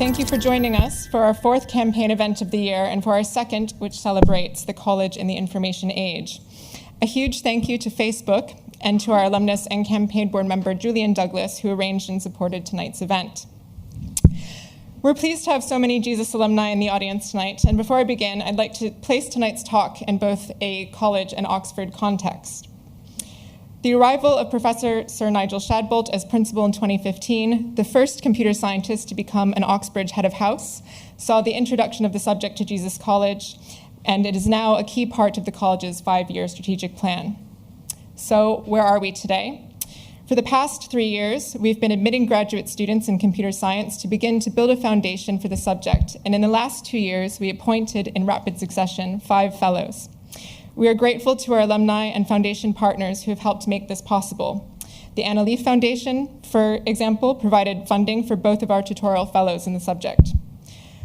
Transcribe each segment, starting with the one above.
thank you for joining us for our fourth campaign event of the year and for our second, which celebrates the college in the information age. A huge thank you to Facebook and to our alumnus and campaign board member, Julian Douglas, who arranged and supported tonight's event. We're pleased to have so many Jesus alumni in the audience tonight, and before I begin, I'd like to place tonight's talk in both a college and Oxford context. The arrival of Professor Sir Nigel Shadbolt as principal in 2015, the first computer scientist to become an Oxbridge head of house, saw the introduction of the subject to Jesus College, and it is now a key part of the college's 5-year strategic plan. So where are we today? For the past 3 years, we've been admitting graduate students in computer science to begin to build a foundation for the subject, and in the last 2 years, we appointed in rapid succession 5 fellows. We are grateful to our alumni and foundation partners who have helped make this possible. The Anna Leaf Foundation, for example, provided funding for both of our tutorial fellows in the subject.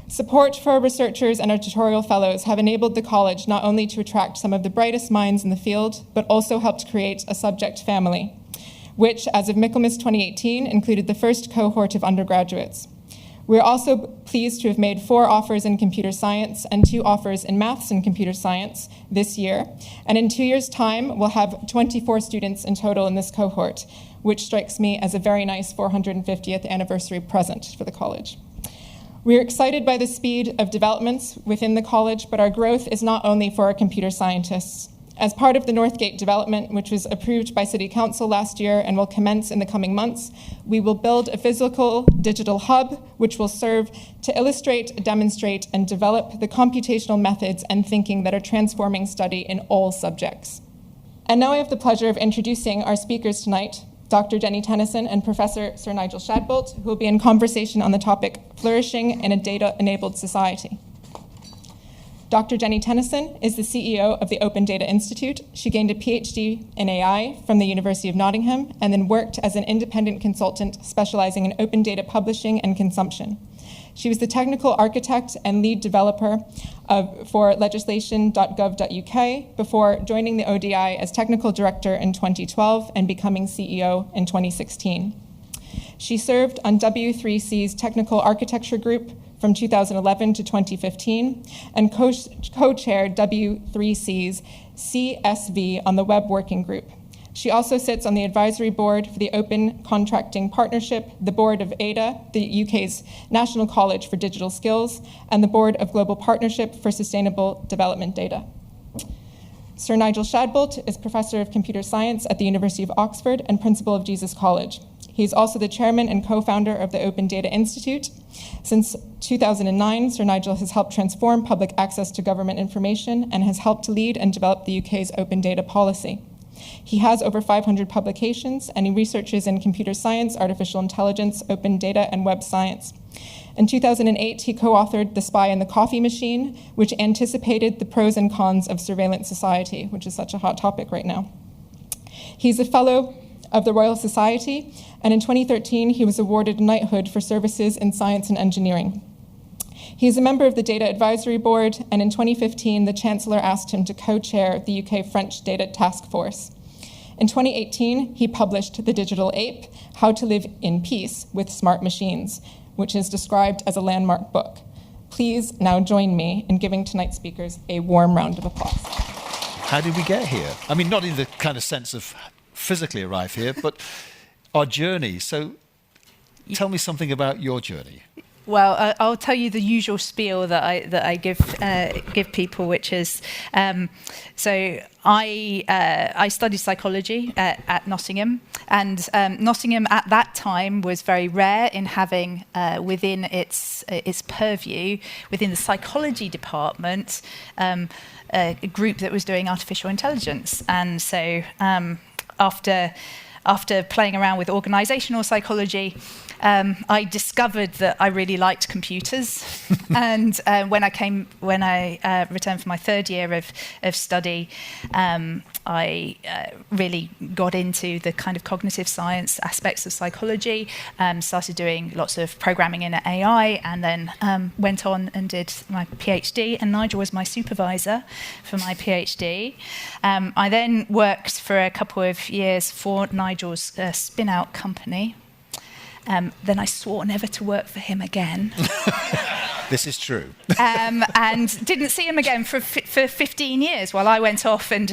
Support for our researchers and our tutorial fellows have enabled the college not only to attract some of the brightest minds in the field, but also helped create a subject family, which, as of Michaelmas 2018, included the first cohort of undergraduates. We're also pleased to have made 4 offers in computer science and 2 offers in maths and computer science this year. And in 2 years' time, we'll have 24 students in total in this cohort, which strikes me as a very nice 450th anniversary present for the college. We're excited by the speed of developments within the college, but our growth is not only for our computer scientists. As part of the Northgate development, which was approved by City Council last year and will commence in the coming months, we will build a physical digital hub which will serve to illustrate, demonstrate, and develop the computational methods and thinking that are transforming study in all subjects. And now I have the pleasure of introducing our speakers tonight, Dr. Jeni Tennison and Professor Sir Nigel Shadbolt, who will be in conversation on the topic Flourishing in a Data-Enabled Society. Dr. Jeni Tennison is the CEO of the Open Data Institute. She gained a PhD in AI from the University of Nottingham and then worked as an independent consultant specializing in open data publishing and consumption. She was the technical architect and lead developer for legislation.gov.uk before joining the ODI as technical director in 2012 and becoming CEO in 2016. She served on W3C's technical architecture group from 2011 to 2015, and co-chaired W3C's CSV on the Web Working Group. She also sits on the advisory board for the Open Contracting Partnership, the board of ADA, the UK's National College for Digital Skills, and the board of Global Partnership for Sustainable Development Data. Sir Nigel Shadbolt is Professor of Computer Science at the University of Oxford and Principal of Jesus College. He is also the chairman and co-founder of the Open Data Institute. Since 2009, Sir Nigel has helped transform public access to government information and has helped to lead and develop the UK's open data policy. He has over 500 publications, and he researches in computer science, artificial intelligence, open data, and web science. In 2008, he co-authored The Spy and the Coffee Machine, which anticipated the pros and cons of surveillance society, which is such a hot topic right now. He's a fellow of the Royal Society, and in 2013, he was awarded a knighthood for services in science and engineering. He is a member of the Data Advisory Board, and in 2015, the Chancellor asked him to co-chair the UK-French Data Task Force. In 2018, he published The Digital Ape, How to Live in Peace with Smart Machines, which is described as a landmark book. Please now join me in giving tonight's speakers a warm round of applause. How did we get here? I mean, not in the kind of sense of physically arrive here, but our journey. So tell me something about your journey. Well, I'll tell you the usual spiel that I give people, which is so I studied psychology at Nottingham, and Nottingham at that time was very rare in having within its purview, within the psychology department, a group that was doing artificial intelligence, and so after playing around with organizational psychology, I discovered that I really liked computers. And when I returned for my 3rd year of study, I really got into the kind of cognitive science aspects of psychology, started doing lots of programming in AI, and then went on and did my PhD, and Nigel was my supervisor for my PhD. I then worked for a couple of years for Nigel's spin-out company, Then I swore never to work for him again. This is true. And didn't see him again for 15 years while I went off and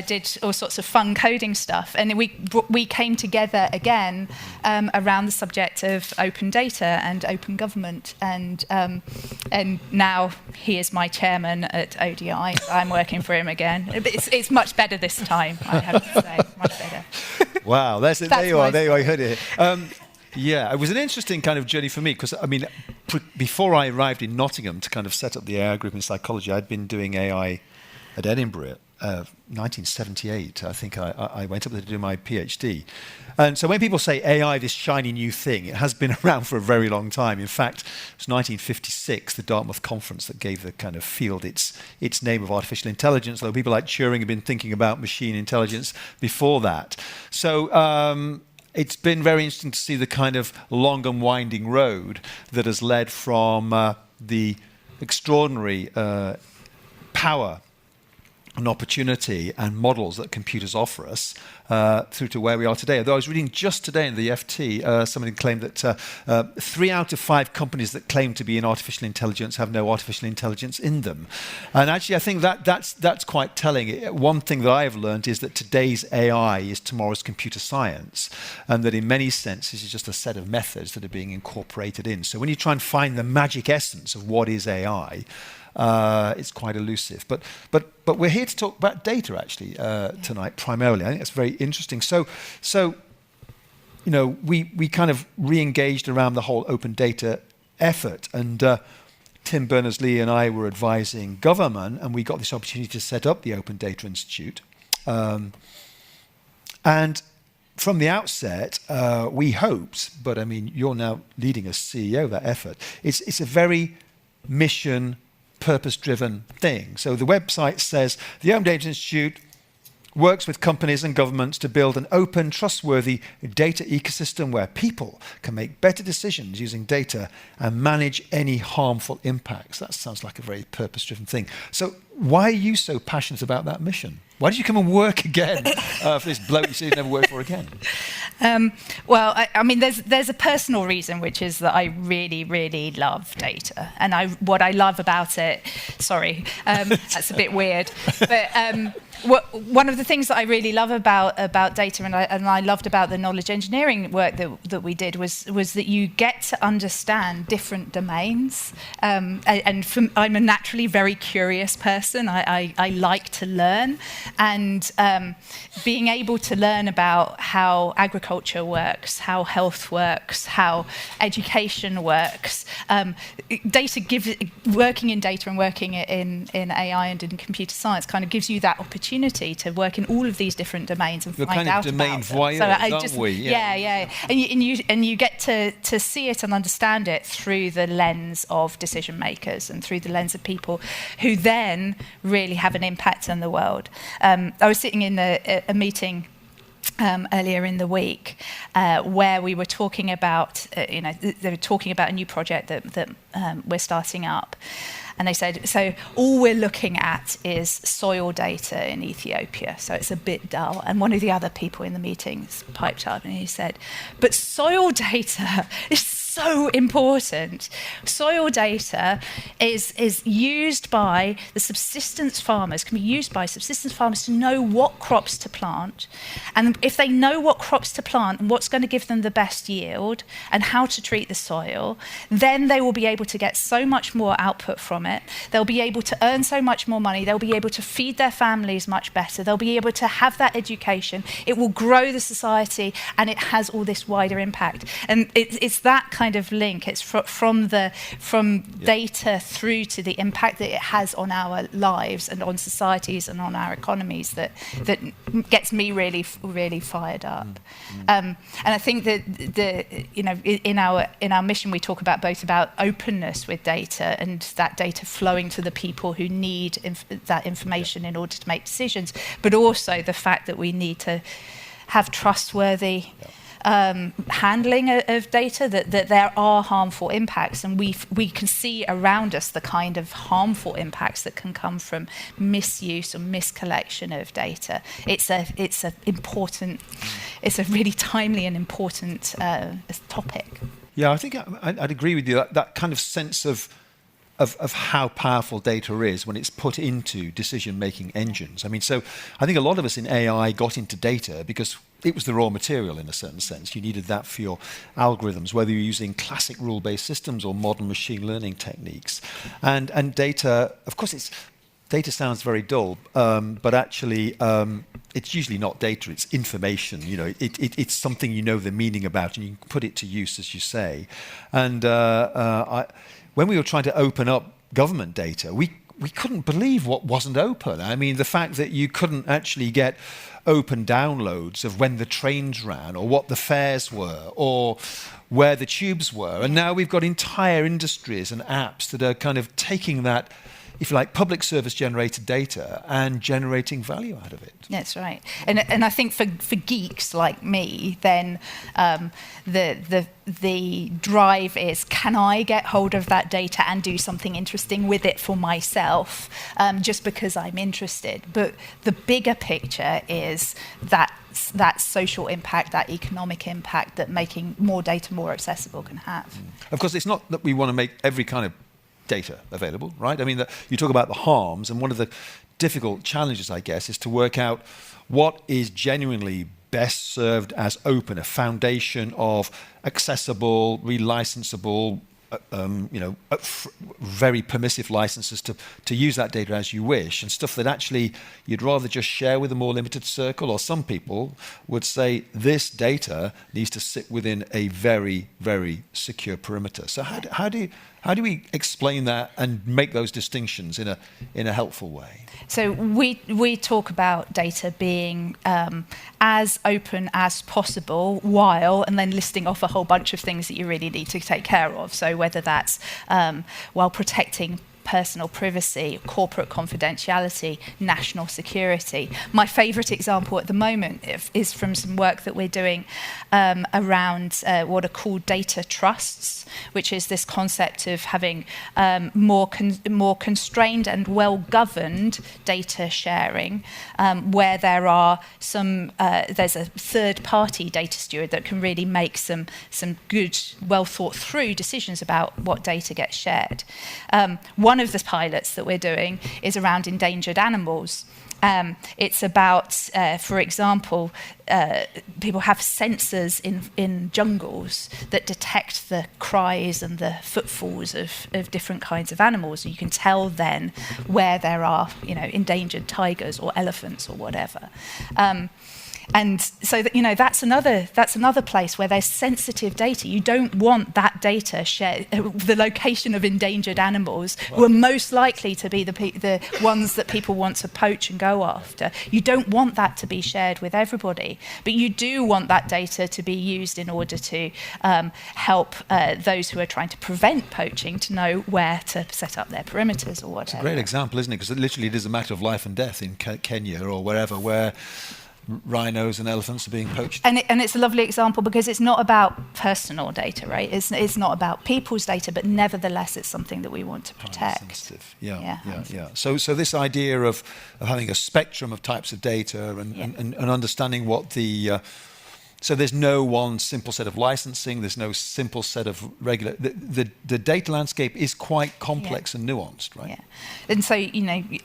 did all sorts of fun coding stuff. And we came together again around the subject of open data and open government. And now he is my chairman at ODI. I'm working for him again. It's much better this time, I have to say. Much better. Wow, there you are. I heard it. Yeah, it was an interesting kind of journey for me because, I mean, before I arrived in Nottingham to kind of set up the AI group in psychology, I'd been doing AI at Edinburgh. 1978, I think I went up there to do my PhD. And so when people say AI, this shiny new thing, it has been around for a very long time. In fact, it was 1956, the Dartmouth conference, that gave the kind of field its name of artificial intelligence, though people like Turing have been thinking about machine intelligence before that. So it's been very interesting to see the kind of long and winding road that has led from the extraordinary power and opportunity and models that computers offer us through to where we are today. Although I was reading just today in the FT, somebody claimed that 3 out of 5 companies that claim to be in artificial intelligence have no artificial intelligence in them. And actually, I think that's quite telling. One thing that I have learned is that today's AI is tomorrow's computer science, and that in many senses it's just a set of methods that are being incorporated in. So when you try and find the magic essence of what is AI, it's quite elusive. But we're here to talk about data, actually, tonight, primarily. I think that's very interesting. So you know, we kind of re-engaged around the whole open data effort. And Tim Berners-Lee and I were advising government, and we got this opportunity to set up the Open Data Institute. And from the outset, we hoped, but I mean, you're now leading as CEO of that effort, it's a very mission purpose-driven thing. So the website says the Open Data Institute works with companies and governments to build an open, trustworthy data ecosystem where people can make better decisions using data and manage any harmful impacts. That sounds like a very purpose-driven thing. So why are you so passionate about that mission? Why did you come and work again for this bloke you said you'd never work for again? Well, I mean, there's a personal reason, which is that I really, really love data. And what I love about it, sorry, that's a bit weird, but one of the things that I really love about data, and I loved about the knowledge engineering work that we did, was that you get to understand different domains. I'm a naturally very curious person. I like to learn. And being able to learn about how agriculture works, how health works, how education works, working in data and working in AI and in computer science kind of gives you that opportunity to work in all of these different domains and find out about them. You're kind of domain voyeurs, aren't we? Yeah. And you get to see it and understand it through the lens of decision makers and through the lens of people who then really have an impact on the world. I was sitting in a meeting earlier in the week where we were talking about, they were talking about a new project that we're starting up. And they said, so all we're looking at is soil data in Ethiopia, so it's a bit dull. And one of the other people in the meetings piped up and he said, but soil data is so important. Soil data is used by the subsistence farmers, can be used by subsistence farmers to know what crops to plant. And if they know what crops to plant and what's going to give them the best yield and how to treat the soil, then they will be able to get so much more output from it. They'll be able to earn so much more money. They'll be able to feed their families much better. They'll be able to have that education. It will grow the society, and it has all this wider impact. And it's that kind of link. It's from data through to the impact that it has on our lives and on societies and on our economies that gets me really, really fired up. And I think that in our mission we talk about both about openness with data and that data flowing to the people who need that information in order to make decisions, but also the fact that we need to have trustworthy handling of data, that there are harmful impacts, and we can see around us the kind of harmful impacts that can come from misuse or miscollection of data. It's a really timely and important topic. Yeah, I think I'd agree with you. That kind of sense of how powerful data is when it's put into decision-making engines. I mean, so I think a lot of us in AI got into data because it was the raw material in a certain sense. You needed that for your algorithms, whether you're using classic rule-based systems or modern machine learning techniques. And data, of course, data sounds very dull, but actually it's usually not data, it's information. You know, it's something you know the meaning about, and you can put it to use, as you say. And when we were trying to open up government data, we couldn't believe what wasn't open. I mean, the fact that you couldn't actually get open downloads of when the trains ran or what the fares were or where the tubes were. And now we've got entire industries and apps that are kind of taking that, if you like, public service generated data and generating value out of it. That's right. And I think for geeks like me, then the drive is, can I get hold of that data and do something interesting with it for myself, just because I'm interested? But the bigger picture is that social impact, that economic impact that making more data more accessible can have. Of course, it's not that we want to make every kind of data available, right? I mean, you talk about the harms, and one of the difficult challenges, I guess, is to work out what is genuinely best served as open, a foundation of accessible, relicensable, very permissive licenses to use that data as you wish, and stuff that actually you'd rather just share with a more limited circle. Or some people would say this data needs to sit within a very, very secure perimeter. So how do we explain that and make those distinctions in a helpful way? So we talk about data being as open as possible, and then listing off a whole bunch of things that you really need to take care of. So whether that's while protecting personal privacy, corporate confidentiality, national security. My favourite example at the moment is from some work that we're doing around what are called data trusts, which is this concept of having more constrained and well-governed data sharing, where there's a third-party data steward that can really make some good, well-thought-through decisions about what data gets shared. One of the pilots that we're doing is around endangered animals. It's about, for example, people have sensors in jungles that detect the cries and the footfalls of different kinds of animals. You can tell then where there are, endangered tigers or elephants or whatever. And so that's another place where there's sensitive data. You don't want that data shared. The location of endangered animals were most likely to be the ones that people want to poach and go after. You don't want that to be shared with everybody, but you do want that data to be used in order to help those who are trying to prevent poaching to know where to set up their perimeters or whatever. It's a great example, isn't it? Because literally it is a matter of life and death in Kenya or wherever, where rhinos and elephants are being poached. And it's a lovely example because it's not about personal data, right? It's not about people's data, but nevertheless it's something that we want to protect. Sensitive. Yeah. So this idea of having a spectrum of types of data and understanding what so there's no one simple set of licensing, there's no simple set of regular... The data landscape is quite complex and nuanced, right? Yeah. And so,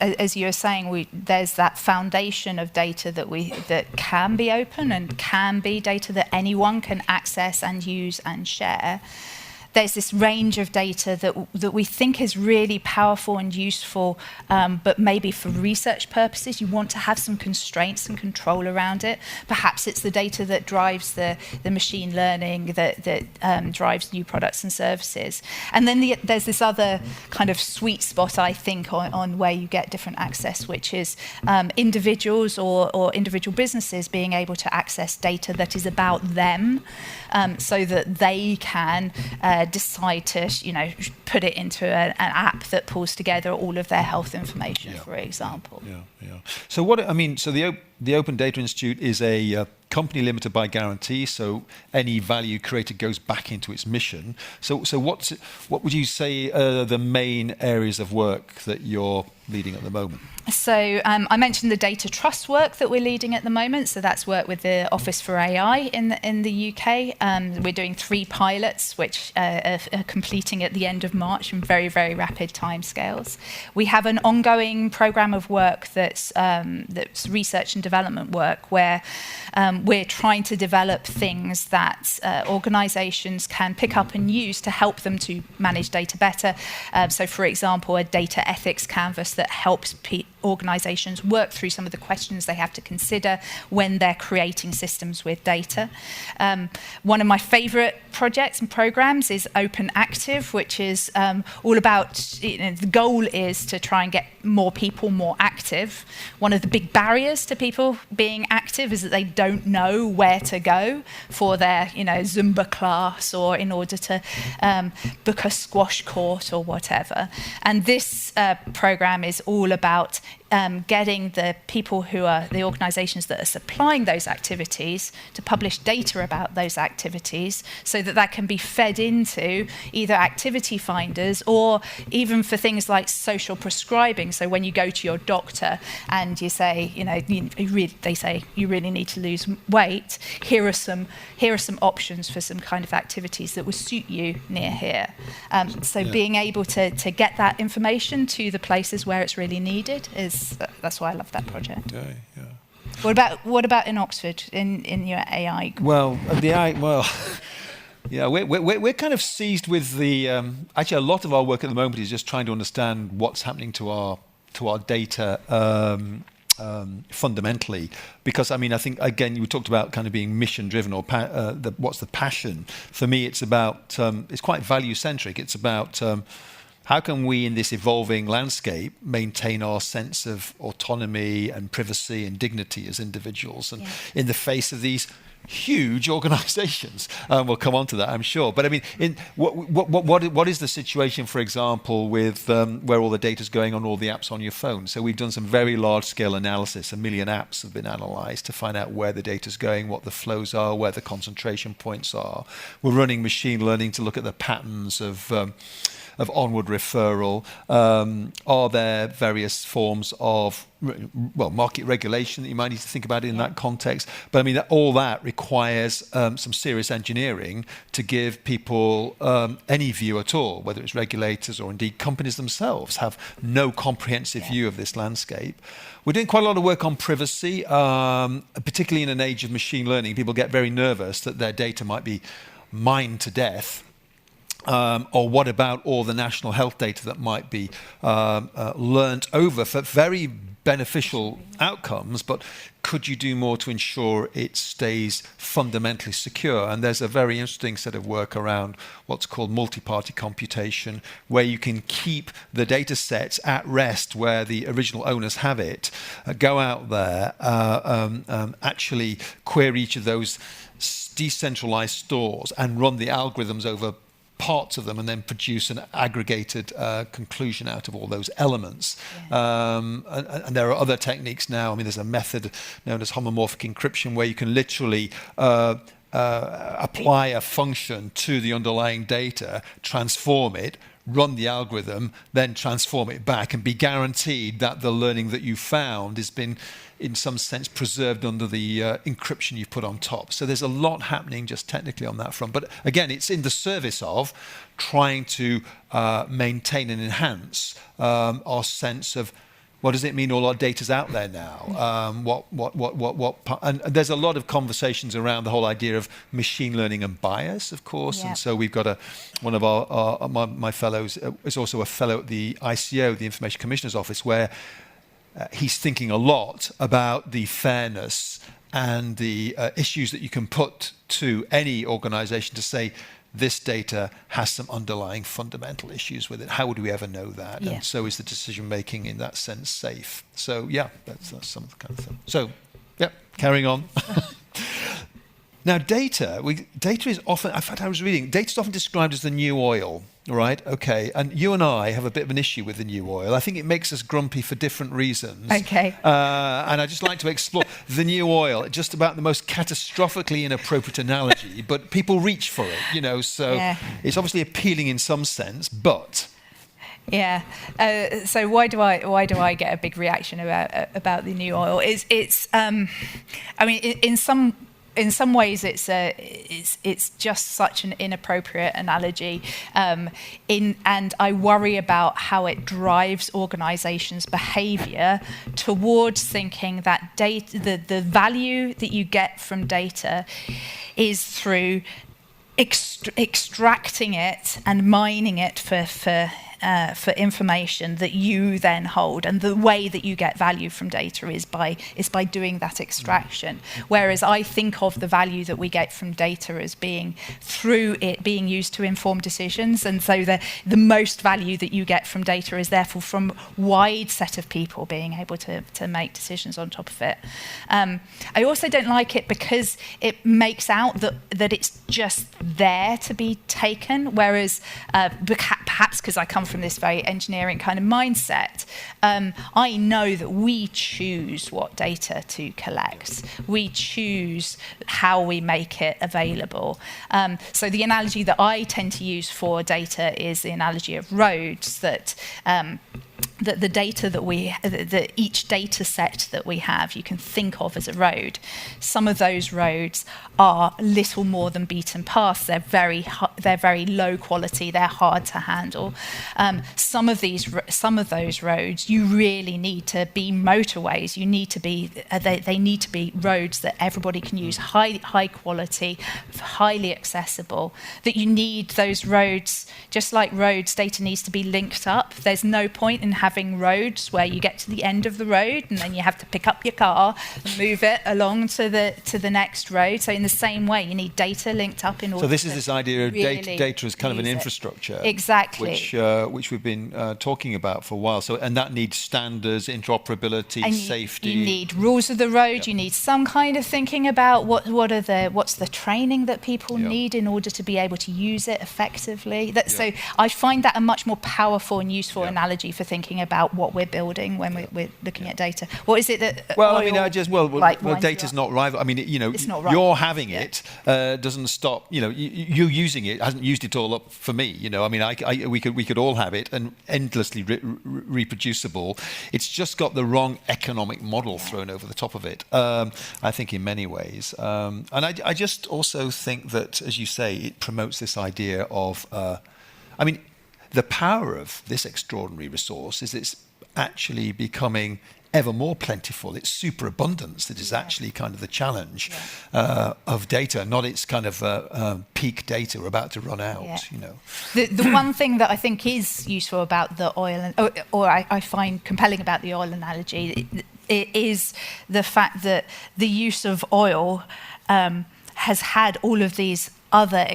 as you were saying, there's that foundation of data that can be open and can be data that anyone can access and use and share. There's this range of data that we think is really powerful and useful, but maybe for research purposes, you want to have some constraints and control around it. Perhaps it's the data that drives the machine learning, that drives new products and services. And then there's this other kind of sweet spot, I think, on where you get different access, which is individuals or individual businesses being able to access data that is about them, so that they can decide to, put it into an app that pulls together all of their health information, for example. Yeah. So so the Open Data Institute is a company limited by guarantee, so any value created goes back into its mission. So what would you say are the main areas of work that you're leading at the moment? So I mentioned the data trust work that we're leading at the moment. So that's work with the Office for AI in the UK. We're doing 3 pilots, which are completing at the end of March in very, very rapid timescales. We have an ongoing program of work that's research and development work, where we're trying to develop things that organisations can pick up and use to help them to manage data better. So, for example, a data ethics canvas that helps organisations work through some of the questions they have to consider when they're creating systems with data. One of my favourite projects and programmes is Open Active, which is all about, the goal is to try and get more people more active. One of the big barriers to people being active is that they don't know where to go for their Zumba class, or in order to book a squash court or whatever. And this programme is all about getting the people who are the organisations that are supplying those activities to publish data about those activities, so that can be fed into either activity finders, or even for things like social prescribing. So when you go to your doctor and you say, they say you really need to lose weight, here are some options for some kind of activities that would suit you near here. Being able to get that information to the places where it's really needed that's why I love that project. Yeah. What about in Oxford in your AI group? Well, yeah, we're kind of seized with the actually a lot of our work at the moment is just trying to understand what's happening to our data fundamentally, because I think again you talked about kind of being mission driven, or what's the passion. For me, it's about it's quite value centric. It's about how can we, in this evolving landscape, maintain our sense of autonomy and privacy and dignity as individuals, and in the face of these huge organisations. We'll come on to that, I'm sure. But what is the situation, for example, with where all the data's going on all the apps on your phone? So we've done some very large-scale analysis. 1 million apps have been analysed to find out where the data's going, what the flows are, where the concentration points are. We're running machine learning to look at the patterns of onward referral. Are there various forms of market regulation that you might need to think about in that context? But all that requires some serious engineering to give people any view at all, whether it's regulators or indeed companies themselves have no comprehensive view of this landscape. We're doing quite a lot of work on privacy, particularly in an age of machine learning. People get very nervous that their data might be mined to death. Or what about all the national health data that might be learnt over for very beneficial outcomes, but could you do more to ensure it stays fundamentally secure? And there's a very interesting set of work around what's called multi-party computation, where you can keep the data sets at rest where the original owners have it, go out there, actually query each of those decentralized stores and run the algorithms over parts of them, and then produce an aggregated conclusion out of all those elements. And there are other techniques now. There's a method known as homomorphic encryption, where you can literally apply a function to the underlying data, transform it, run the algorithm, then transform it back, and be guaranteed that the learning that you found has been, in some sense, preserved under the encryption you've put on top. So there's a lot happening just technically on that front. But again, it's in the service of trying to maintain and enhance our sense of what does it mean all our data's out there now? And there's a lot of conversations around the whole idea of machine learning and bias, of course. Yeah. And so we've got one of my fellows is also a fellow at the ICO, the Information Commissioner's Office, where he's thinking a lot about the fairness and the issues that you can put to any organisation to say, this data has some underlying fundamental issues with it. How would we ever know that? Yeah. And so is the decision making in that sense safe? So that's some of the kind of thing. So, carrying on. Now, data is often, in fact, I was reading, data is often described as the new oil, right? Okay, and you and I have a bit of an issue with the new oil. I think it makes us grumpy for different reasons. Okay. And I just like to explore the new oil, just about the most catastrophically inappropriate analogy, but people reach for it, so it's obviously appealing in some sense, but... Yeah. So why do I get a big reaction about the new oil? In some ways, it's just such an inappropriate analogy, and I worry about how it drives organisations' behaviour towards thinking that data, the value that you get from data, is through extracting it and mining it for information that you then hold, and the way that you get value from data is by doing that extraction. Whereas I think of the value that we get from data as being through it being used to inform decisions, and so the most value that you get from data is therefore from wide set of people being able to make decisions on top of it. I also don't like it because it makes out that it's just there to be taken, whereas perhaps because I come from this very engineering kind of mindset, I know that we choose what data to collect. We choose how we make it available. So the analogy that I tend to use for data is the analogy of roads, that the data that each data set that we have, you can think of as a road. Some of those roads are little more than beaten paths. They're very low quality. They're hard to handle. Some of those roads, you really need to be motorways. You need to be. They need to be roads that everybody can use. High quality, highly accessible. That you need those roads, just like roads. Data needs to be linked up. There's no point in having roads where you get to the end of the road and then you have to pick up your car and move it along to the next road. So in the same way, you need data linked up in order. So this is this idea of data as kind of an infrastructure, exactly, which we've been talking about for a while. So and that needs standards, interoperability, and safety. You need rules of the road. You need some kind of thinking about what's the training that people need in order to be able to use it effectively. So I find that a much more powerful and useful analogy for thinking about what we're building when we're looking at data. What is it that? Well, data's not rival. I mean, it's not right. You're having it doesn't stop. You using it hasn't used it all up for me. I mean, we could all have it and endlessly reproducible. It's just got the wrong economic model thrown over the top of it. I think in many ways, and I just also think that, as you say, it promotes this idea of. I mean, the power of this extraordinary resource is it's actually becoming ever more plentiful. It's superabundance that is actually kind of the challenge of data, not its kind of peak data about to run out. The one thing that I think is useful about the oil, or I find compelling about the oil analogy, it is the fact that the use of oil has had all of these other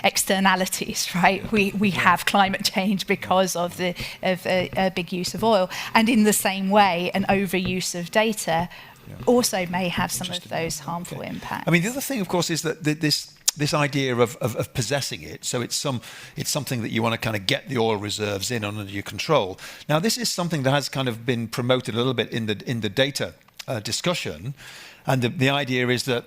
externalities, right? We have climate change because of a big use of oil, and in the same way, an overuse of data also may have some of those harmful impacts. I mean, the other thing, of course, is that this idea of possessing it. So it's something that you want to kind of get the oil reserves in under your control. Now, this is something that has kind of been promoted a little bit in the data discussion, and the idea is that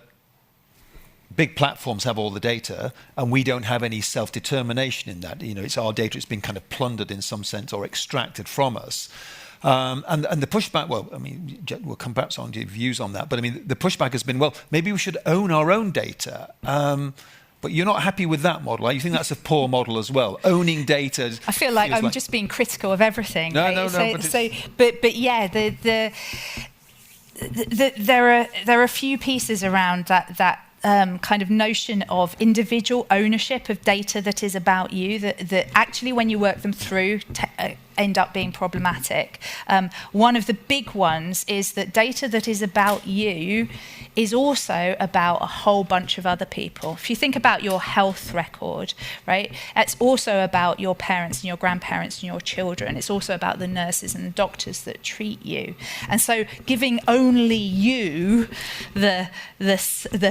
big platforms have all the data, and we don't have any self-determination in that. It's our data. It's been kind of plundered in some sense or extracted from us. And the pushback, well, I mean, we'll come back on your views on that. But I mean, the pushback has been, well, maybe we should own our own data. But you're not happy with that model. Right? You think that's a poor model as well, owning data. I feel like I'm just being critical of everything. No, right? no. But yeah, there are a few pieces around that kind of notion of individual ownership of data that is about you, that actually when you work them through end up being problematic. One of the big ones is that data that is about you is also about a whole bunch of other people. If you think about your health record, right, it's also about your parents and your grandparents and your children. It's also about the nurses and the doctors that treat you. And so giving only you the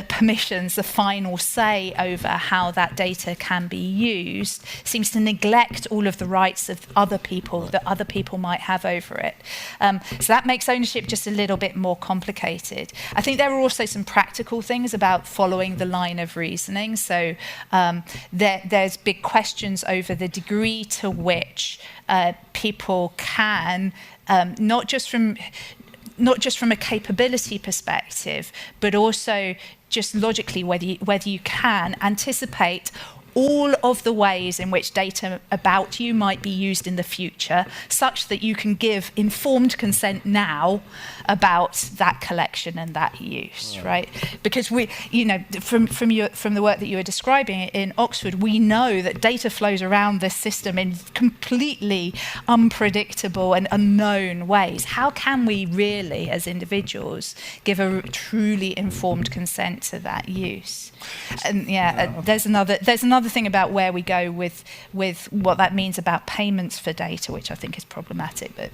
permissions, the final say over how that data can be used seems to neglect all of the rights of other people that other people might have over it. So that makes ownership just a little bit more complicated. I think there are also some practical things about following the line of reasoning. So there's big questions over the degree to which people can, not just from a capability perspective, but also just logically whether you can anticipate all of the ways in which data about you might be used in the future, such that you can give informed consent now about that collection and that use, right? Because we, from the work that you were describing in Oxford, we know that data flows around this system in completely unpredictable and unknown ways. How can we really, as individuals, give a truly informed consent to that use? And there's another thing about where we go with what that means about payments for data, which I think is problematic. But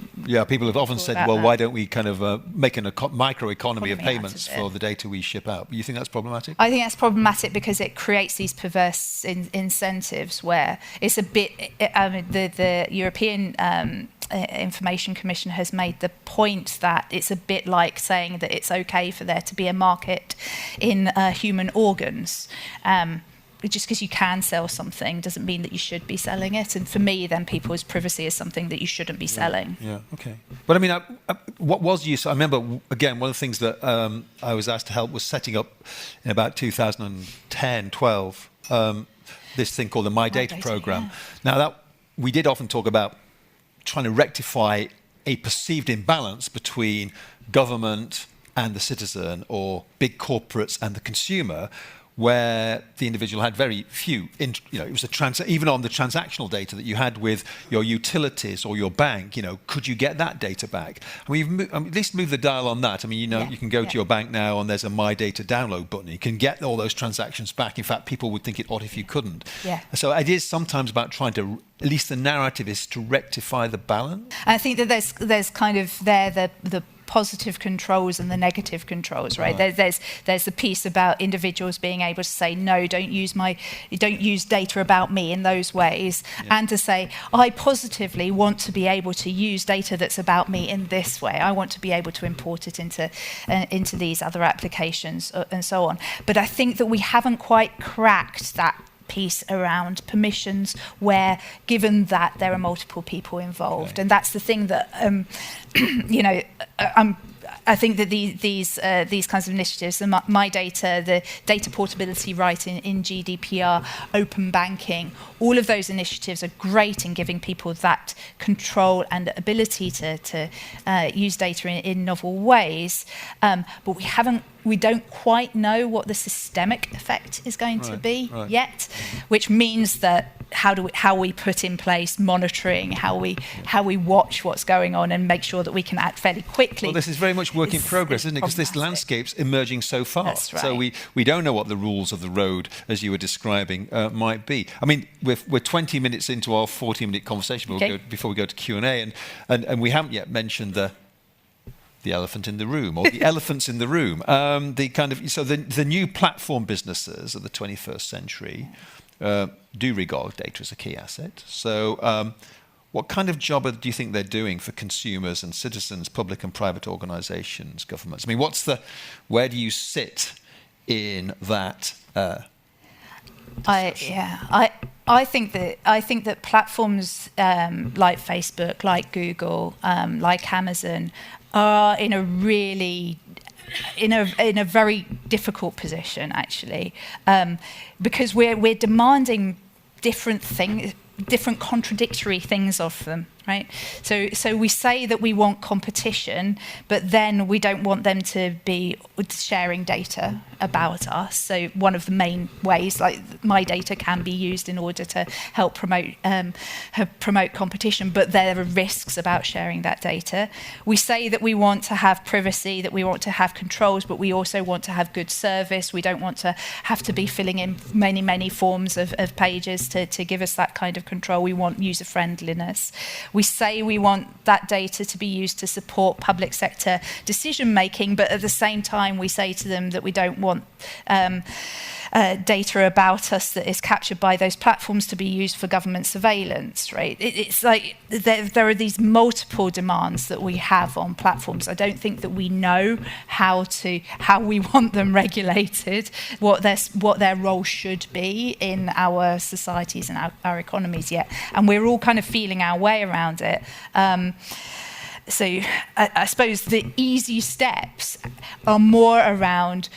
people have often said, well, why don't we kind of make a microeconomy of payments for the data we ship out? You think that's problematic? I think that's problematic because it creates these perverse incentives where it's a bit. The European Information Commission has made the point that it's a bit like saying that it's okay for there to be a market in human organs. Just because you can sell something doesn't mean that you should be selling it. And for me, then people's privacy is something that you shouldn't be selling. Yeah, okay. But I mean, what was useful? I remember, again, one of the things that I was asked to help was setting up in about 2010, 12, this thing called the My Data program. Yeah. Now, that we did often talk about trying to rectify a perceived imbalance between government and the citizen, or big corporates and the consumer, where the individual had very few, it was even on the transactional data that you had with your utilities or your bank, could you get that data back? I mean, you've at least moved the dial on that. I mean, you can go to your bank now and there's a My Data download button. You can get all those transactions back. In fact, people would think it odd if you couldn't. Yeah. So it is sometimes about trying to, at least the narrative is to rectify the balance. I think that there's kind of the positive controls and the negative controls, right? There's the piece about individuals being able to say, no, don't use data about me in those ways, and to say, I positively want to be able to use data that's about me in this way. I want to be able to import it into these other applications and so on. But I think that we haven't quite cracked that piece around permissions, where given that there are multiple people involved, and that's the thing that I think that these kinds of initiatives, the My Data, the data portability right in GDPR, open banking, all of those initiatives are great in giving people that control and ability to use data in novel ways, but we don't quite know what the systemic effect is going to be yet, which means that how we put in place monitoring, how we watch what's going on and make sure that we can act fairly quickly. Well, this is very much work in progress, isn't it? Because this landscape's emerging so fast. That's right. So we don't know what the rules of the road, as you were describing, might be. I mean, we're 20 minutes into our 40-minute conversation before we go to Q&A, and we haven't yet mentioned the elephant in the room, or the elephants in the room. The new platform businesses of the 21st century do regard data as a key asset. So what kind of job do you think they're doing for consumers and citizens, public and private organisations, governments? I mean, where do you sit in that? I think that platforms like Facebook, like Google, like Amazon are in a very difficult position, actually, because we're demanding different contradictory things of them, right? So we say that we want competition, but then we don't want them to be sharing data about us. So one of the main ways, like my data can be used in order to help promote competition, but there are risks about sharing that data. We say that we want to have privacy, that we want to have controls, but we also want to have good service. We don't want to have to be filling in many forms of pages to give us that kind of control. We want user friendliness. We say we want that data to be used to support public sector decision making, but at the same time we say to them that we don't want data about us that is captured by those platforms to be used for government surveillance, right? It's like there are these multiple demands that we have on platforms. I don't think that we know how we want them regulated, what their role should be in our societies and our economies yet, and we're all kind of feeling our way around it. So I suppose the easy steps are more around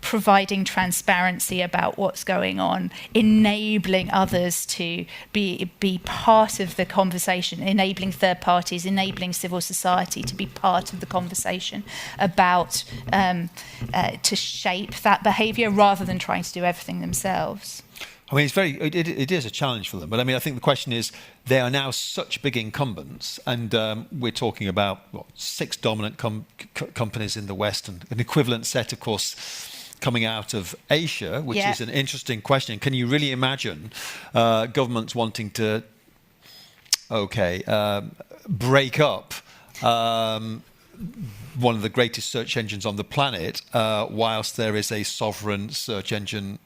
providing transparency about what's going on, enabling others to be part of the conversation, enabling third parties, enabling civil society to be part of the conversation about to shape that behaviour rather than trying to do everything themselves. I mean, it is a challenge for them. But I mean, I think the question is, they are now such big incumbents, and we're talking about 6 dominant companies in the West, and an equivalent set, of course, coming out of Asia, which is an interesting question. Can you really imagine governments wanting to, break up one of the greatest search engines on the planet, whilst there is a sovereign search engine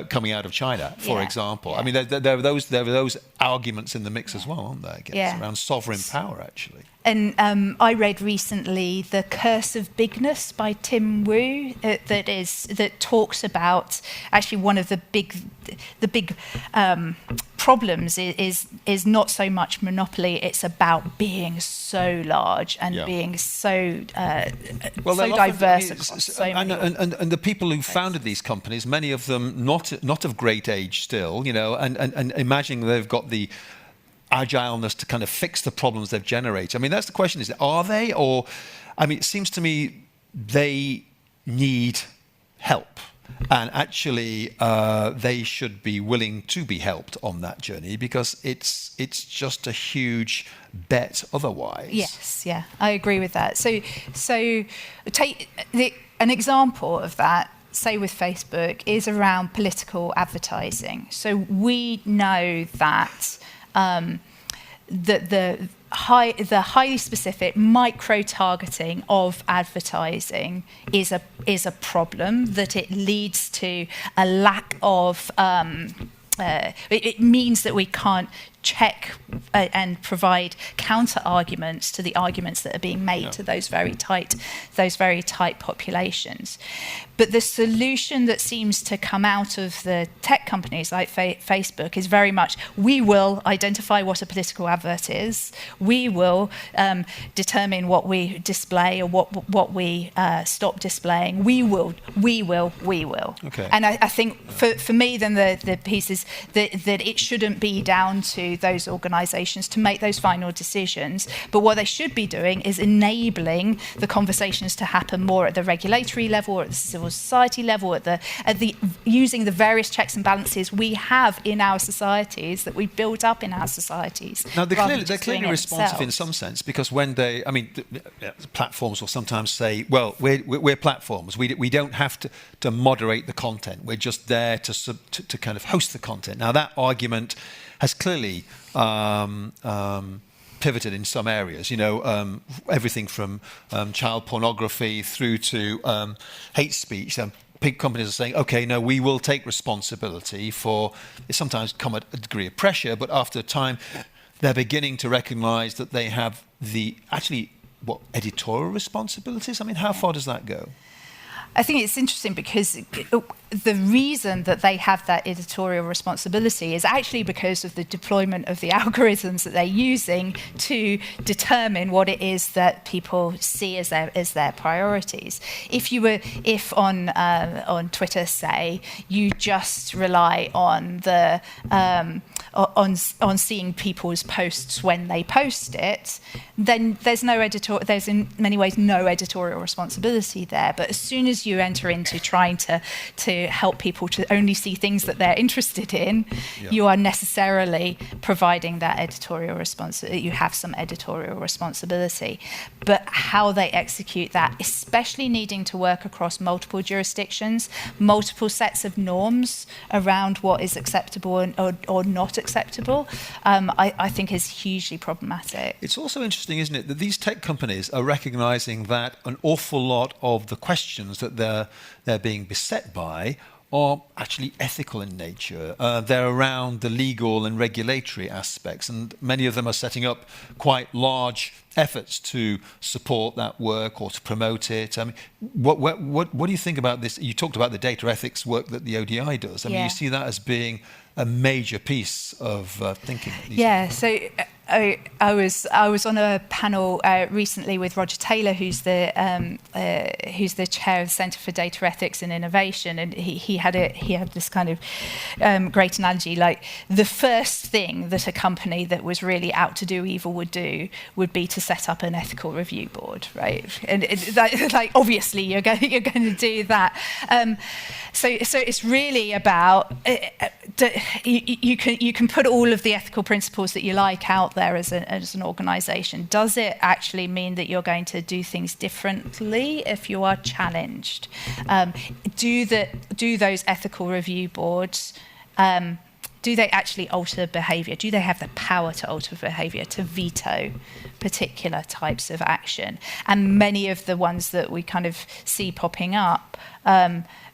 coming out of China, for example? I mean, there are those arguments in the mix as well, aren't there? I guess, around sovereign power, actually. And I read recently The Curse of Bigness by Tim Wu, that talks about actually one of the big problems is not so much monopoly, it's about being so large and being so diverse across so many. And the people who founded these companies, many of them not of great age still, and imagining they've got the agileness to kind of fix the problems they've generated. I mean, that's the question, are they? Or, I mean, it seems to me they need help. And actually, they should be willing to be helped on that journey, because it's just a huge bet otherwise. Yes, yeah, I agree with that. So take an example of that, say with Facebook, is around political advertising. So we know that the highly specific micro-targeting of advertising is a problem, that it leads to a lack of it means that we can't check and provide counter arguments to the arguments that are being made to those very tight populations. But the solution that seems to come out of the tech companies like Facebook is very much, we will identify what a political advert is, we will determine what we display or what we stop displaying, we will. Okay. And I think for me then the piece is that it shouldn't be down to those organisations to make those final decisions, but what they should be doing is enabling the conversations to happen more at the regulatory level, or at the civil society level, at the using the various checks and balances we have in our societies, that we build up in our societies. Now they're clearly responsive in some sense, because when platforms will sometimes say, well, we're platforms, we don't have to moderate the content, we're just there to kind of host the content. Now that argument has clearly pivoted in some areas, everything from child pornography through to hate speech. Big companies are saying, okay, no, we will take responsibility for, it sometimes come at a degree of pressure, but after a time, they're beginning to recognise that they have editorial responsibilities? I mean, how far does that go? I think it's interesting because the reason that they have that editorial responsibility is actually because of the deployment of the algorithms that they're using to determine what it is that people see as their priorities. If on Twitter, say, you just rely on the on seeing people's posts when they post it, then there's in many ways no editorial responsibility there. But as soon as you enter into trying to help people to only see things that they're interested in, you are necessarily providing that editorial responsibility. You have some editorial responsibility. But how they execute that, especially needing to work across multiple jurisdictions, multiple sets of norms around what is acceptable or not acceptable, I think is hugely problematic. It's also interesting, isn't it, that these tech companies are recognizing that an awful lot of the questions that they're being beset by are actually ethical in nature. They're around the legal and regulatory aspects, and many of them are setting up quite large efforts to support that work or to promote it. I mean, what do you think about this? You talked about the data ethics work that the ODI does. I mean, you see that as being a major piece of thinking. Yeah, so I was on a panel recently with Roger Taylor, who's the chair of the Centre for Data Ethics and Innovation, and he had this kind of great analogy. Like, the first thing that a company that was really out to do evil would do would be to set up an ethical review board, right? And like obviously you're going to do that. So it's really about you can put all of the ethical principles that you like out there as an organisation. Does it actually mean that you're going to do things differently if you are challenged? Do those ethical review boards, do they actually alter behaviour? Do they have the power to alter behaviour, to veto particular types of action? And many of the ones that we kind of see popping up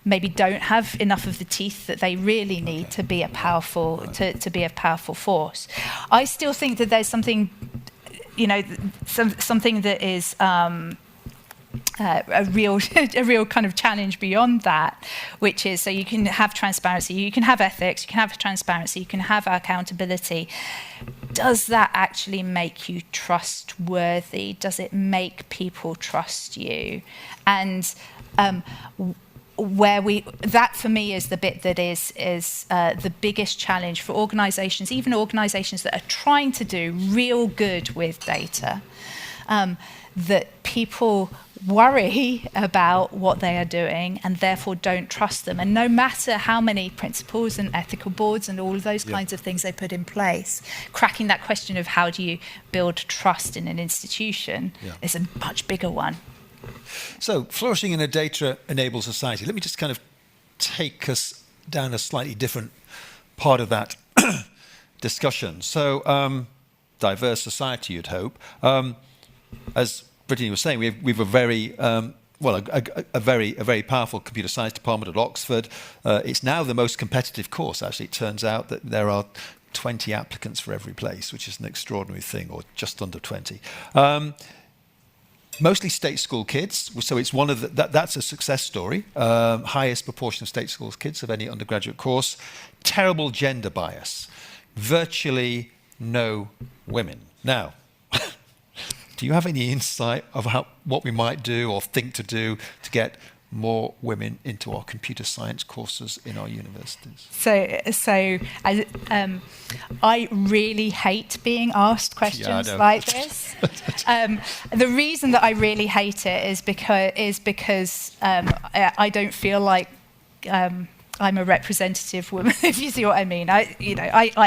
maybe don't have enough of the teeth that they really need to be a powerful powerful force. I still think that there's something, something that is a real kind of challenge beyond that, which is, so you can have transparency, you can have ethics, you can have transparency, you can have accountability. Does that actually make you trustworthy? Does it make people trust you? And that for me is the bit that is the biggest challenge for organisations, even organisations that are trying to do real good with data, that people worry about what they are doing and therefore don't trust them. And no matter how many principles and ethical boards and all of those kinds of things they put in place, cracking that question of how do you build trust in an institution is a much bigger one. So, flourishing in a data-enabled society. Let me just kind of take us down a slightly different part of that discussion. So, diverse society, you'd hope. As Brittany was saying, we've a very a very powerful computer science department at Oxford. It's now the most competitive course. Actually, it turns out that there are 20 applicants for every place, which is an extraordinary thing, or just under 20. Mostly state school kids, so it's one of that's a success story. Highest proportion of state school kids of any undergraduate course. Terrible gender bias. Virtually no women. Now, do you have any insight of what we might do or think to do to get more women into our computer science courses in our universities? So I really hate being asked questions like this. The reason that I really hate it is because I don't feel like I'm a representative woman, if you see what I mean. I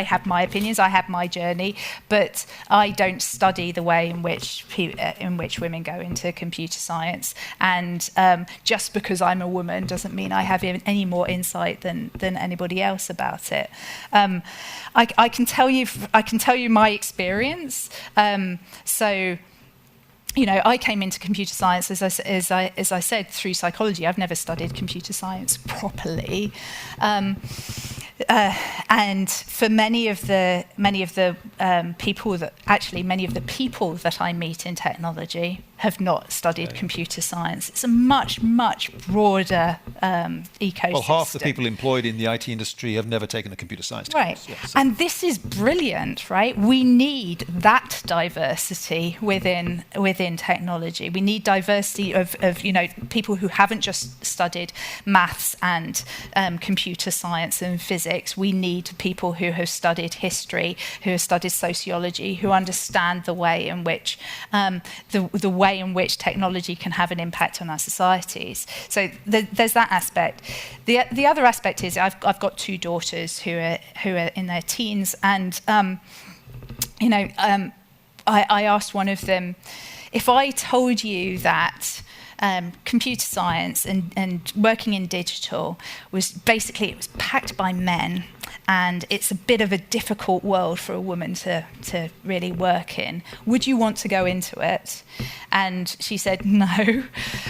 have my opinions, I have my journey, but I don't study the way in which women go into computer science. And just because I'm a woman doesn't mean I have any more insight than anybody else about it. I can tell you my experience. I came into computer science, as I said, through psychology. I've never studied computer science properly, and for many of the people that I meet in technology, have not studied computer science. It's a much, much broader ecosystem. Well, half the people employed in the IT industry have never taken a computer science course. Right. Yeah, so. And this is brilliant, right? We need that diversity within technology. We need diversity of people who haven't just studied maths and computer science and physics. We need people who have studied history, who have studied sociology, who understand the way in which the way in which technology can have an impact on our societies. So there's that aspect. The other aspect is I've got 2 daughters who are in their teens, and I asked one of them, if I told you that computer science and working in digital was basically, it was packed by men, and it's a bit of a difficult world for a woman to really work in. Would you want to go into it? And she said, no.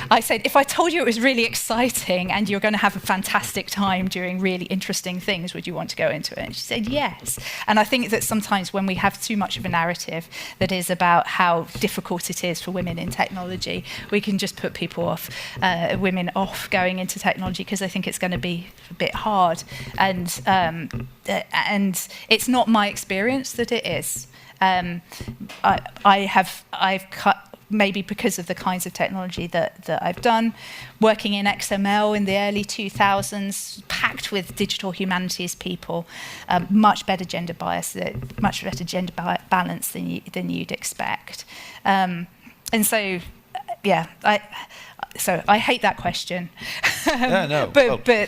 I said, if I told you it was really exciting and you're going to have a fantastic time doing really interesting things, would you want to go into it? And she said, yes. And I think that sometimes when we have too much of a narrative that is about how difficult it is for women in technology, we can just put women off going into technology because they think it's going to be a bit hard. And it's not my experience that it is. I've cut, maybe because of the kinds of technology that I've done, working in XML in the early 2000s, packed with digital humanities people, much better gender balance than you'd expect. And so, yeah, I hate that question. But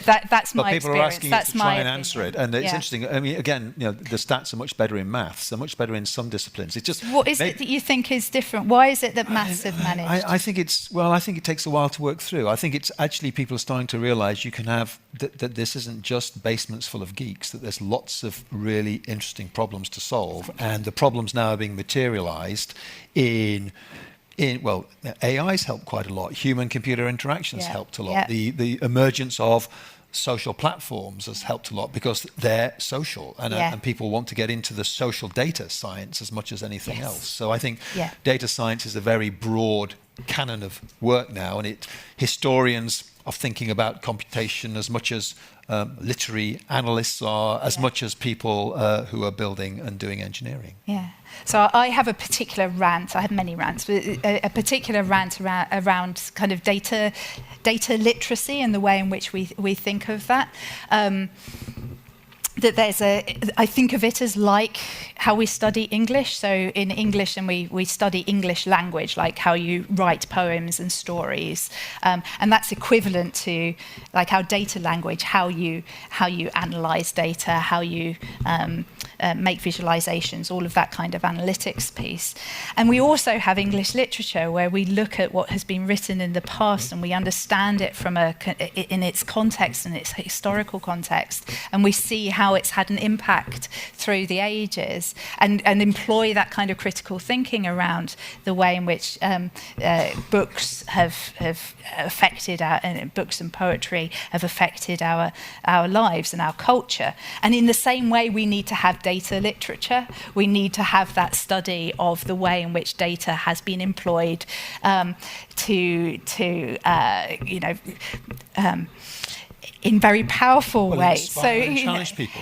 that's my experience. People are asking that's you to try and answer it, and it's interesting. I mean, again, the stats are much better in maths. They're much better in some disciplines. It's just what is it that you think is different? Why is it that maths have managed? I think it takes a while to work through. I think it's actually people are starting to realise you can have that this isn't just basements full of geeks. That there's lots of really interesting problems to solve, and the problems now are being materialised in AI's helped quite a lot. Human-computer interactions helped a lot. Yeah. The emergence of social platforms has helped a lot because they're social, and people want to get into the social data science as much as anything else. So I think data science is a very broad canon of work now, and historians are thinking about computation as much as literary analysts are, as much as people who are building and doing engineering. Yeah. So I have a particular rant. I have many rants, but a particular rant around kind of data literacy and the way in which we think of that. That I think of it as like how we study English. So in English, and we study English language, like how you write poems and stories, and that's equivalent to like our data language, how you analyze data, how you make visualizations, all of that kind of analytics piece. And we also have English literature, where we look at what has been written in the past and we understand it in its context and its historical context, and we see how it's had an impact through the ages, and employ that kind of critical thinking around the way in which books have affected books and poetry have affected our lives and our culture. And in the same way, we need to have data literature. We need to have that study of the way in which data has been employed in very powerful ways. So challenge people.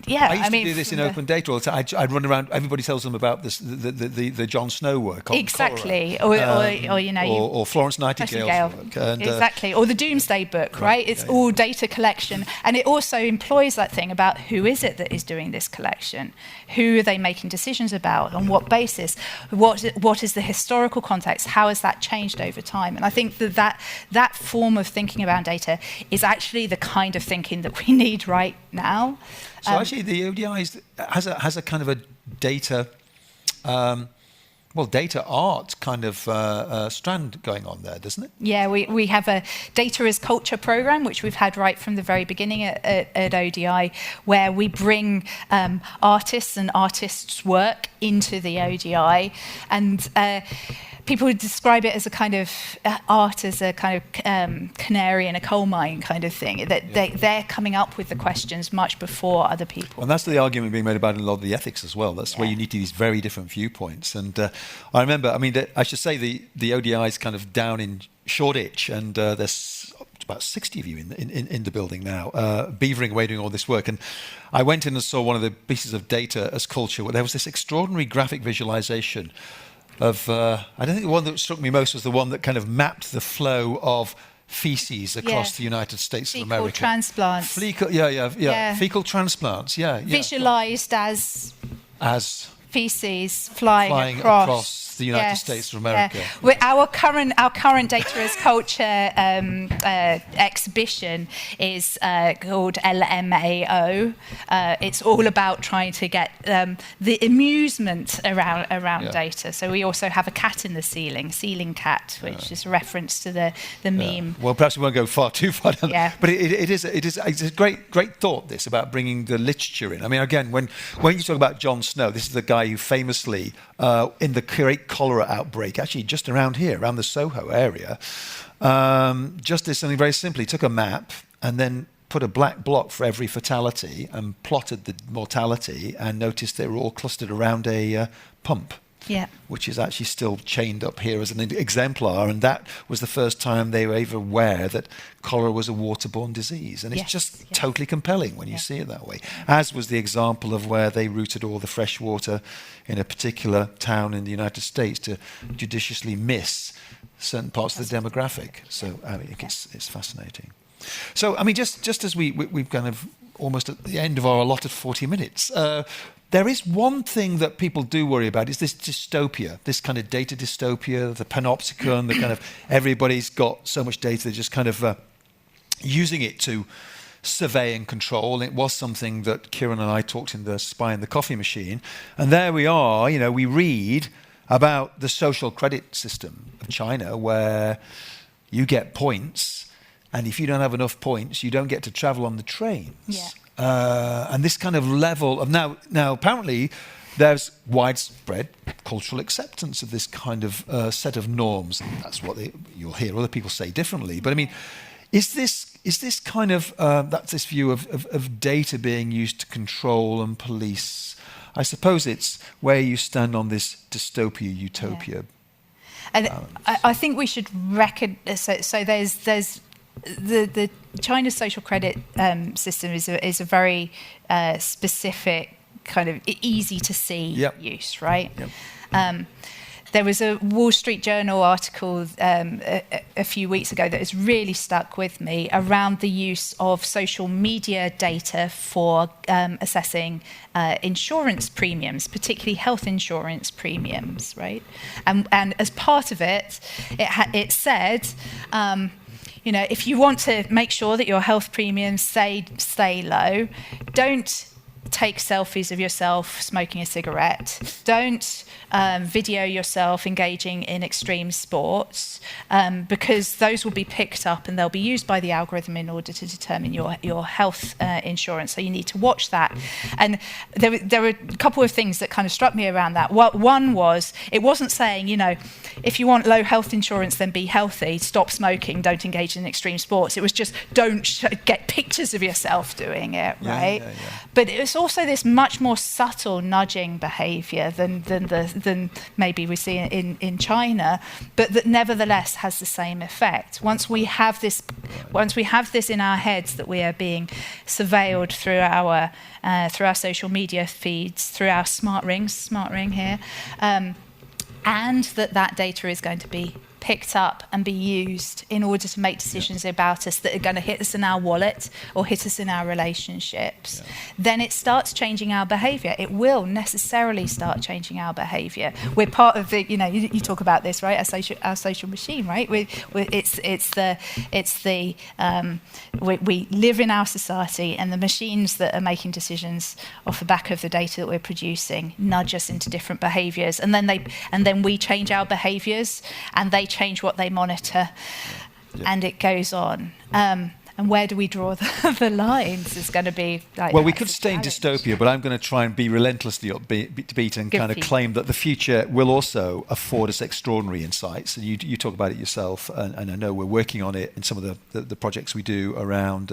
I used to do this in open data all the time. I'd run around. Everybody tells them about this, the Jon Snow work. Exactly, or Florence Nightingale's work. And, exactly, or the Doomsday Book, right? It's all data collection, and it also employs that thing about who is it that is doing this collection, who are they making decisions about, on what basis, what is the historical context, how has that changed over time? And I think that form of thinking about data is actually the kind of thinking that we need right now. So actually, the ODI has a kind of a data, data art kind of strand going on there, doesn't it? Yeah, we have a Data as Culture program, which we've had right from the very beginning at ODI, where we bring artists and artists' work into the ODI, and people would describe it as a kind of art, as a kind of canary in a coal mine kind of thing, that they're coming up with the questions much before other people. And that's the argument being made about in a lot of the ethics as well. That's where you need these very different viewpoints. And I remember, I should say the ODI is kind of down in Shoreditch, and there's about 60 of you in the building now, beavering away doing all this work. And I went in and saw one of the pieces of data as culture where there was this extraordinary graphic visualization of, I don't think the one that struck me most was the one that kind of mapped the flow of feces across the United States of America. Fecal transplants. Fecal transplants, Visualized as feces flying across the United States of America. Our current data as culture exhibition is called LMAO. It's all about trying to get the amusement around data. So we also have a cat in the ceiling cat, which is a reference to the meme. Well, perhaps we won't go too far down. But it's a great thought, this, about bringing the literature in. I mean, again, when you talk about Jon Snow, this is the guy who famously, in the great cholera outbreak, actually just around here, around the Soho area, just did something very simple. He took a map and then put a black block for every fatality and plotted the mortality, and noticed they were all clustered around a pump. Which is actually still chained up here as an exemplar, and that was the first time they were ever aware that cholera was a waterborne disease. And it's just totally compelling when you see it that way, as was the example of where they routed all the fresh water in a particular town in the United States to judiciously miss certain parts of the demographic. So I mean, it's fascinating. So I mean, just as we've kind of almost at the end of our allotted 40 minutes, there is one thing that people do worry about, is this dystopia, this kind of data dystopia, the panopticon, the kind of everybody's got so much data, they're just kind of using it to survey and control. It was something that Kieran and I talked in the Spy and the Coffee Machine. And there we are, we read about the social credit system of China, where you get points, and if you don't have enough points, you don't get to travel on the trains. And this kind of level of now apparently there's widespread cultural acceptance of this kind of set of norms. That's what you'll hear other people say differently. But I mean, is this kind of that's this view of data being used to control and police? I suppose it's where you stand on this dystopia utopia. And I think we should reckon. So there's the China's social credit system is a very specific, kind of easy to see use, right? There was a Wall Street Journal article a few weeks ago that has really stuck with me around the use of social media data for assessing insurance premiums, particularly health insurance premiums, right? And as part of it, it said, if you want to make sure that your health premiums stay low, don't take selfies of yourself smoking a cigarette. Don't video yourself engaging in extreme sports, because those will be picked up and they'll be used by the algorithm in order to determine your health insurance. So you need to watch that. And there were a couple of things that kind of struck me around that. One was, it wasn't saying, if you want low health insurance, then be healthy, stop smoking, don't engage in extreme sports. It was just, don't get pictures of yourself doing it, right? But it was also this much more subtle nudging behaviour than maybe we see in China, but that nevertheless has the same effect. Once we have this in our heads that we are being surveilled through our social media feeds, through our smart ring here, and that data is going to be picked up and be used in order to make decisions about us that are going to hit us in our wallet or hit us in our relationships, then it starts changing our behaviour. It will necessarily start changing our behaviour. We're part of the, you talk about this, right? Our social machine, right? We live in our society, and the machines that are making decisions off the back of the data that we're producing nudge us into different behaviours, and then we change our behaviours, and they change what they monitor, and it goes on. and where do we draw the lines is going to be like. Well, we could stay in dystopia, but I'm going to try and be relentlessly upbeat and kind of claim that the future will also afford us extraordinary insights. And you talk about it yourself, and I know we're working on it in some of the projects we do around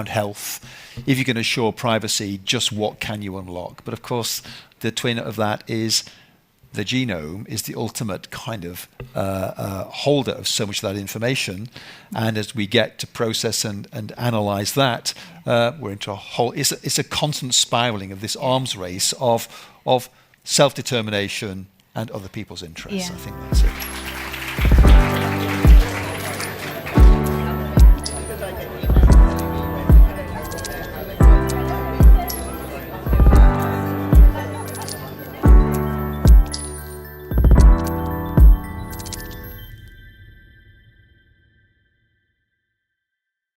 health. If you can assure privacy, just what can you unlock? But of course, the twin of that is the genome is the ultimate kind of holder of so much of that information. And as we get to process and analyze that, we're into a whole, it's a constant spiraling of this arms race of self-determination and other people's interests. I think that's it.